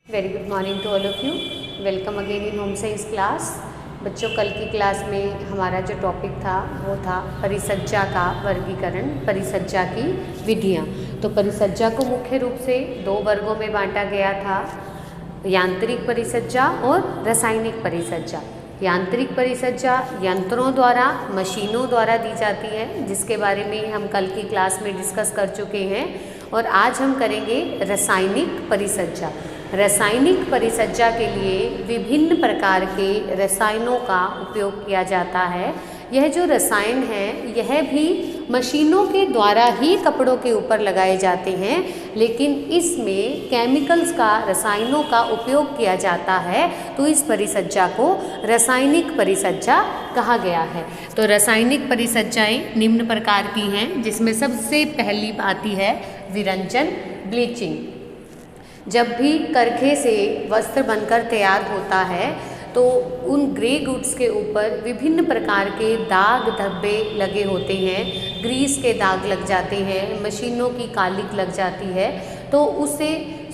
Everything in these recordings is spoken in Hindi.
Very good morning to all of you. Welcome again in home science class. बच्चों, कल की क्लास में हमारा जो टॉपिक था वो था परिसज्जा का वर्गीकरण, परिसज्जा की विधियाँ। तो परिसज्जा को मुख्य रूप से दो वर्गों में बांटा गया था, यांत्रिक परिसज्जा और रासायनिक परिसज्जा। यांत्रिक परिसज्जा यंत्रों द्वारा, मशीनों द्वारा दी जाती है, जिसके बारे में हम कल की क्लास में डिस्कस कर चुके हैं। और आज हम करेंगे रासायनिक परिसज्जा। रासायनिक परिसज्जा के लिए विभिन्न प्रकार के रसायनों का उपयोग किया जाता है। यह जो रसायन है यह भी मशीनों के द्वारा ही कपड़ों के ऊपर लगाए जाते हैं, लेकिन इसमें केमिकल्स का, रसायनों का उपयोग किया जाता है, तो इस परिसज्जा को रासायनिक परिसज्जा कहा गया है। तो रासायनिक परिसज्जाएं निम्न प्रकार की हैं, जिसमें सबसे पहली आती है विरंजन, ब्लीचिंग। जब भी करखे से वस्त्र बनकर तैयार होता है तो उन ग्रे गुड्स के ऊपर विभिन्न प्रकार के दाग धब्बे लगे होते हैं, ग्रीस के दाग लग जाते हैं, मशीनों की कालिक लग जाती है। तो उसे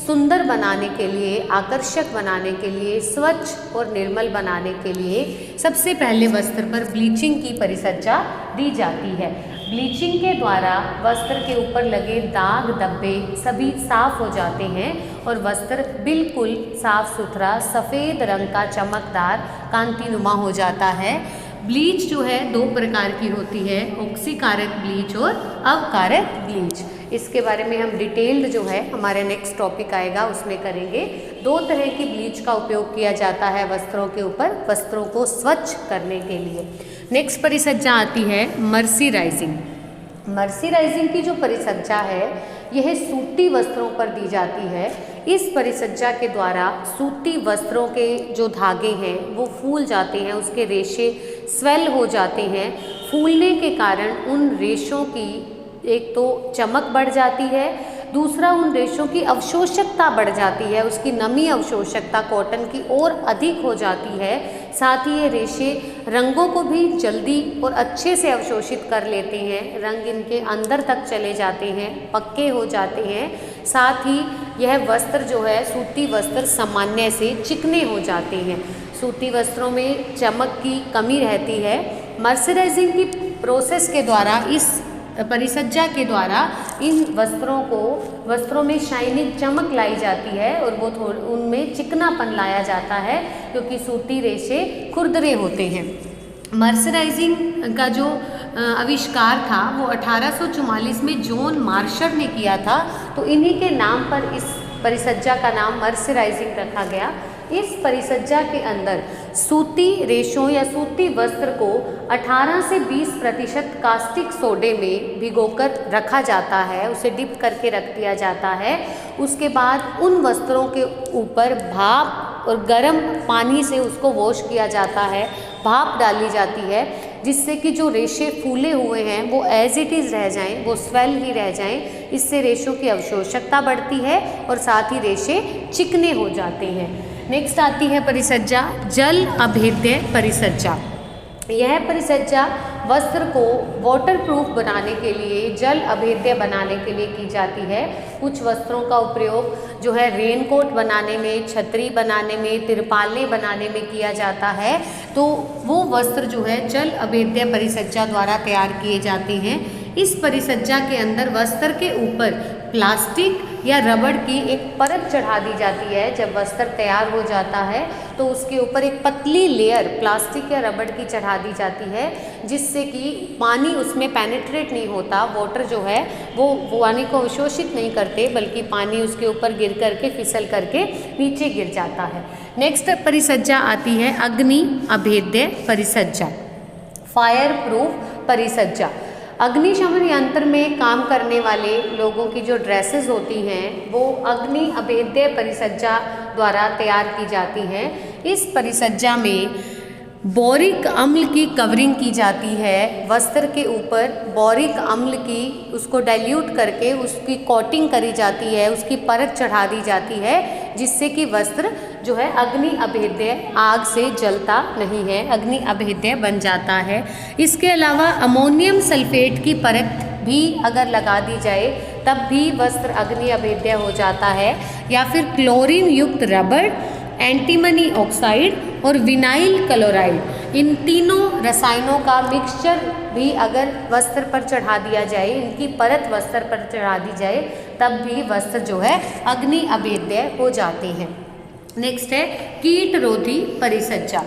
सुंदर बनाने के लिए, आकर्षक बनाने के लिए, स्वच्छ और निर्मल बनाने के लिए सबसे पहले वस्त्र पर ब्लीचिंग की परिसज्जा दी जाती है। ब्लीचिंग के द्वारा वस्त्र के ऊपर लगे दाग धब्बे सभी साफ हो जाते हैं और वस्त्र बिल्कुल साफ सुथरा सफ़ेद रंग का चमकदार कांतिनुमा हो जाता है। ब्लीच जो है दो प्रकार की होती है, ऑक्सीकारक ब्लीच और अवकारक ब्लीच। इसके बारे में हम डिटेल्ड जो है हमारे नेक्स्ट टॉपिक आएगा उसमें करेंगे। दो तरह की ब्लीच का उपयोग किया जाता है वस्त्रों के ऊपर, वस्त्रों को स्वच्छ करने के लिए। नेक्स्ट परिसज्जा आती है मर्सिराइजिंग। मर्सिराइजिंग की जो परिसज्जा है यह सूती वस्त्रों पर दी जाती है। इस परिसज्जा के द्वारा सूती वस्त्रों के जो धागे हैं वो फूल जाते हैं, उसके रेशे स्वेल हो जाते हैं। फूलने के कारण उन रेशों की एक तो चमक बढ़ जाती है, दूसरा उन रेशों की अवशोषकता बढ़ जाती है, उसकी नमी अवशोषकता कॉटन की और अधिक हो जाती है। साथ ही ये रेशे रंगों को भी जल्दी और अच्छे से अवशोषित कर लेते हैं, रंग इनके अंदर तक चले जाते हैं, पक्के हो जाते हैं। साथ ही यह वस्त्र जो है, सूती वस्त्र सामान्य से चिकने हो जाते हैं। सूती वस्त्रों में चमक की कमी रहती है। मर्सराइजिंग की प्रोसेस के द्वारा, इस परिसज्जा के द्वारा इन वस्त्रों में शाइनिंग, चमक लाई जाती है और वो उनमें चिकनापन लाया जाता है, क्योंकि सूती रेशे खुरदरे होते हैं। मर्सराइजिंग का जो आविष्कार था वो 1844 में जॉन मार्शर ने किया था। तो इन्हीं के नाम पर इस परिसज्जा का नाम मर्सराइजिंग रखा गया। इस परिसज्जा के अंदर सूती रेशों या सूती वस्त्र को 18 से 20% कास्टिक सोडे में भिगोकर रखा जाता है, उसे डिप करके रख दिया जाता है। उसके बाद उन वस्त्रों के ऊपर भाप और गर्म पानी से उसको वॉश किया जाता है, भाप डाली जाती है, जिससे कि जो रेशे फूले हुए हैं वो एज इट इज़ रह जाएं, वो स्वेल ही रह जाएं। इससे रेशों की अवशोषकता बढ़ती है और साथ ही रेशे चिकने हो जाते हैं। नेक्स्ट आती है परिसज्जा जल अभेद्य परिसज्जा। यह परिसज्जा वस्त्र को वाटरप्रूफ बनाने के लिए, जल अभेद्य बनाने के लिए की जाती है। कुछ वस्त्रों का उपयोग जो है रेनकोट बनाने में, छतरी बनाने में, तिरपालें बनाने में किया जाता है। तो वो वस्त्र जो है जल अभेद्य परिसज्जा द्वारा तैयार किए जाते हैं। इस परिसज्जा के अंदर वस्त्र के ऊपर प्लास्टिक या रबड़ की एक परत चढ़ा दी जाती है। जब वस्त्र तैयार हो जाता है तो उसके ऊपर एक पतली लेयर प्लास्टिक या रबड़ की चढ़ा दी जाती है, जिससे कि पानी उसमें पेनिट्रेट नहीं होता, वाटर जो है वो पानी को अवशोषित नहीं करते, बल्कि पानी उसके ऊपर गिर करके, फिसल करके नीचे गिर जाता है। नेक्स्ट परिसज्जा आती है अग्नि अभेद्य परिसज्जा, फायर प्रूफ परिसज्जा। अग्निशमन यंत्र में काम करने वाले लोगों की जो ड्रेसेस होती हैं वो अग्नि अभेद्य परिसज्जा द्वारा तैयार की जाती हैं। इस परिसज्जा में बोरिक अम्ल की कवरिंग की जाती है, वस्त्र के ऊपर बोरिक अम्ल की उसको डाइल्यूट करके उसकी कोटिंग करी जाती है, उसकी परत चढ़ा दी जाती है, जिससे कि वस्त्र जो है अग्नि अभेद्य, आग से जलता नहीं है, अग्नि अभेद्य बन जाता है। इसके अलावा अमोनियम सल्फेट की परत भी अगर लगा दी जाए तब भी वस्त्र अग्नि अभेद्य हो जाता है। या फिर क्लोरीन युक्त रबर, एंटीमनी ऑक्साइड और विनाइल क्लोराइड, इन तीनों रसायनों का मिक्सचर भी अगर वस्त्र पर चढ़ा दिया जाए, इनकी परत वस्त्र पर चढ़ा दी जाए, तब भी वस्त्र जो है अग्नि अभेद्य हो जाते हैं। नेक्स्ट है कीट रोधी परिसज्जा।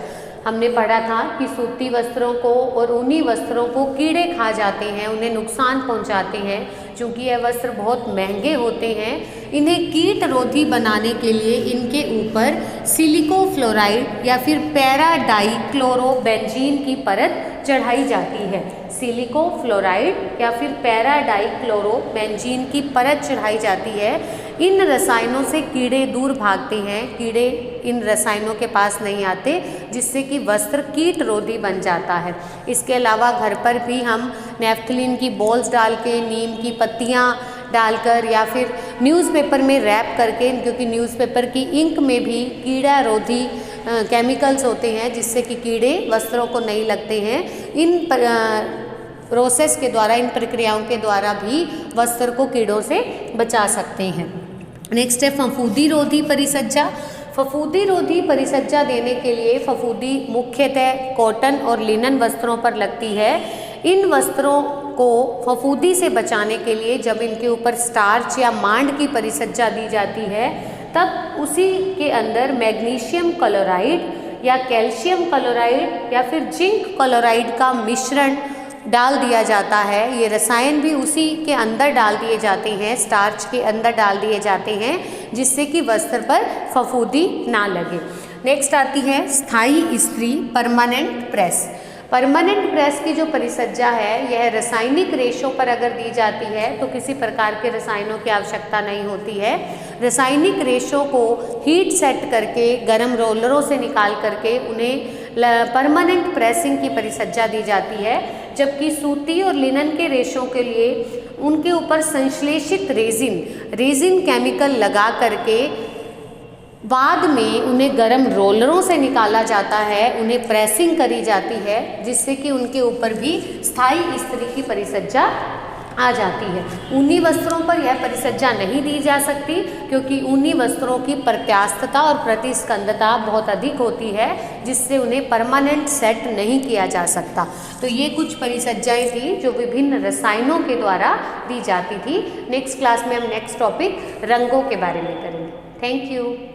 हमने पढ़ा था कि सूती वस्त्रों को और ऊनी वस्त्रों को कीड़े खा जाते हैं, उन्हें नुकसान पहुंचाते हैं। चूँकि यह वस्त्र बहुत महंगे होते हैं, इन्हें कीट रोधी बनाने के लिए इनके ऊपर सिलिको फ्लोराइड या फिर पैराडाइक्लोरोबेंजीन की परत चढ़ाई जाती है। सिलिको फ्लोराइड या फिर पैराडाइक्लोरोबेंजीन की परत चढ़ाई जाती है। इन रसायनों से कीड़े दूर भागते हैं, कीड़े इन रसायनों के पास नहीं आते, जिससे कि वस्त्र कीट रोधी बन जाता है। इसके अलावा घर पर भी हम नेफ्थलीन की बॉल्स डाल के, नीम की पत्तियाँ डालकर या फिर न्यूज़पेपर में रैप करके, क्योंकि न्यूज़पेपर की इंक में भी कीड़ा रोधी केमिकल्स होते हैं, जिससे कि कीड़े वस्त्रों को नहीं लगते हैं। इन प्रोसेस के द्वारा, इन प्रक्रियाओं के द्वारा भी वस्त्र को कीड़ों से बचा सकते हैं। नेक्स्ट है फफूंदी रोधी परिसज्जा। फफूंदी रोधी परिसज्जा देने के लिए फफूंदी मुख्यतः कॉटन और लिनन वस्त्रों पर लगती है। इन वस्त्रों को फफूंदी से बचाने के लिए जब इनके ऊपर स्टार्च या मांड की परिसज्जा दी जाती है, तब उसी के अंदर मैग्नीशियम क्लोराइड या कैल्शियम क्लोराइड या फिर जिंक क्लोराइड का मिश्रण डाल दिया जाता है। ये रसायन भी उसी के अंदर डाल दिए जाते हैं, स्टार्च के अंदर डाल दिए जाते हैं, जिससे कि वस्त्र पर फफूंदी ना लगे। नेक्स्ट आती है स्थायी इस्त्री परमानेंट प्रेस। परमानेंट प्रेस की जो परिसज्जा है, यह रासायनिक रेशों पर अगर दी जाती है तो किसी प्रकार के रसायनों की आवश्यकता नहीं होती है। रासायनिक रेशों को हीट सेट करके, गर्म रोलरों से निकाल करके उन्हें परमानेंट प्रेसिंग की परिसज्जा दी जाती है। जबकि सूती और लिनन के रेशों के लिए उनके ऊपर संश्लेषित रेजिन केमिकल लगा करके बाद में उन्हें गर्म रोलरों से निकाला जाता है, उन्हें प्रेसिंग करी जाती है, जिससे कि उनके ऊपर भी स्थायी इस्त्री की परिसज्जा आ जाती है। ऊनी वस्त्रों पर यह परिसज्जा नहीं दी जा सकती, क्योंकि ऊनी वस्त्रों की प्रत्यास्थता और प्रतिस्कंदता बहुत अधिक होती है, जिससे उन्हें परमानेंट सेट नहीं किया जा सकता। तो ये कुछ परिसज्जाएं थी जो विभिन्न रसायनों के द्वारा दी जाती थी। नेक्स्ट क्लास में हम नेक्स्ट टॉपिक रंगों के बारे में करेंगे। Thank you.